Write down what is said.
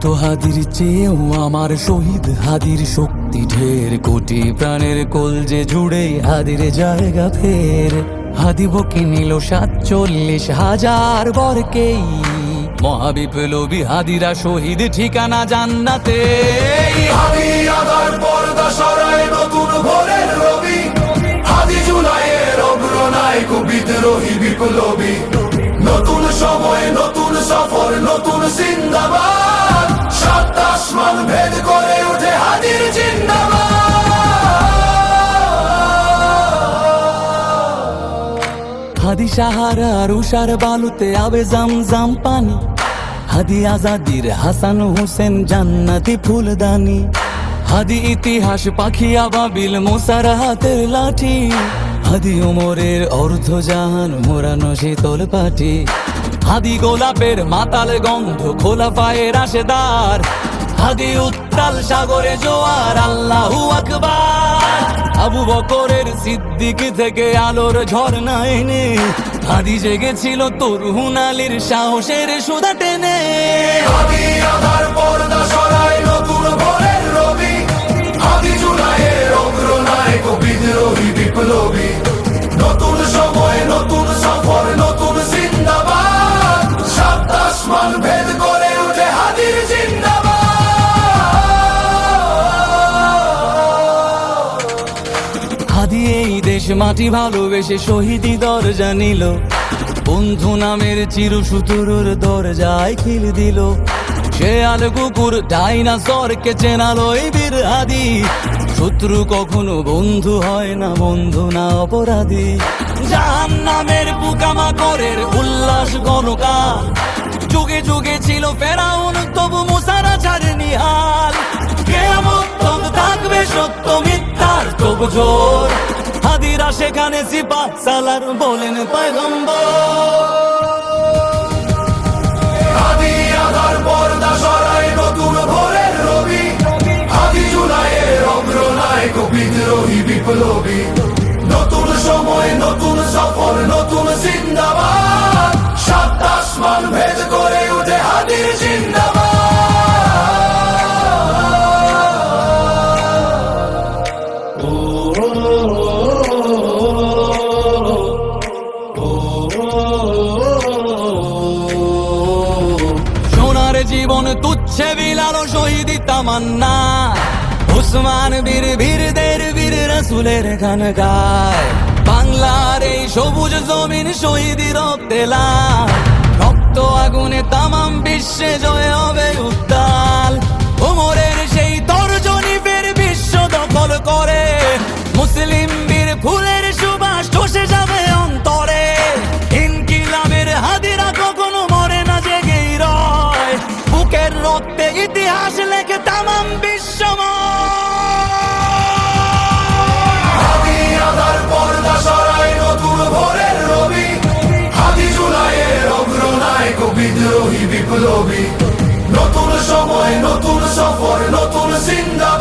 শত হাদির চেয়েও আমার শহীদ হাদির শক্তি ঢের, কোটি প্রাণের কলজে জুড়ে হাদির জায়গা ফের। হাদি বকে নিল ৪৭,০০০ বরকেই, মহাবিপ্লবী হাদিরা শহীদ ঠিকানা জান্নাতে। হাদি আদার পর্দা সরায় নতুন ভোরের রবি, হাদি জুলাইয়ের অগ্রনায়ক বিদ্রোহী বিপ্লবী। নতুন সময় নতুন সফর নতুন জিন্দাবাদ, সাত আসমান ভেদ করে ওঠে হাদির জিন্দাবাদ। হাদি সাহারার উষার বালুতে আবে জামজাম পানি, হাদি আজাদির হাসান হোসেন জান্নাতি ফুলদানি। হাদি ইতিহাস পাখি আবাবিল মোসার হাতের লাঠি, হাদি ওমরের অর্ধজাহান মোরানো শীতল পাটি। হাদি গোলাপের মাতাল গন্ধ খোলা পায়ের আশেদার, হাদি উত্তাল সাগরে জোয়ার আল্লাহু আকবার। আবু বকরের সিদ্দিক থেকে আলোর ঝর্ণা এনে, হাদি জেগেছিল তরুণ আলীর সাহসের সুধা টেনে। হাদি আদার পর্দা সরায় নতুন ভোরের রবি, হাদি জুলাইয়ের অগ্রনায়ক বিদ্রোহী বিপ্লবী। নতুন সময় নতুন সফর নতুন জিন্দাবাদ, সাত আসমান ভেদ করে ওঠে হাদির জিন্দাবাদ। হাদি এই দেশ মাটি ভালোবেসে শহীদি দরজা নিল, বন্ধু নামের চিরসুতুরুর দরজায় খিল দিল। শেয়াল কুকুর ডাইনাসরকে চেনালো এই বীর হাদি, শত্রু কখনো বন্ধু হয় না, বন্ধু না অপরাধী। জাহান্নামের পোকামাকড়ের উল্লাস গণকাল, যুগে যুগে ছিল ফেরাউন তবু মুসারা ছাড়েনি হাল। কিয়ামত তক থাকবে সত্য মিথ্যার তবু জোর, হাদিরা সেখানে সিপাহ সালার বলেন পয়গম্বর। হাদি আদার পর্দা সরায় নতুন ভোরের রবি, হাদি জুলাইয়ের অগ্রনায়ক বিদ্রোহী বিপ্লবী। নতুন সময় নতুন সফর নতুন জিন্দাবাদ, সাত আসমান ভেদ করে ওঠে হাদির জিন্দাবাদ। সোনার জীবন তুচ্ছে বিলালো শহীদি তামান্না, উসমান বীর বীরদের বীর রাসূলের গান গায়। বাংলার এই সবুজ জমিন শহীদি রক্তে লাল, রক্ত আগুনে তামাম বিশ্বে জয় হবে উত্তাল। ওমরের সেই তর্জনী ফের বিশ্ব দখল করে, মুসলিম বীর ফুলের সুবাস চষে যাবে অন্তরে। ইনকিলাবের হাদিরা কখনো মরে না, জেগেই রয়, বুকের রক্তে ইতিহাস লেখে তামাম বিশ্বময়। হাদি আদার পর্দা সরায় নতুন ভোরের রবি, হাদি জুলাইয়ের অগ্রনায়ক বিদ্রোহী বিপ্লবী। নতুন সময় নতুন সফর নতুন জিন্দাবাদ।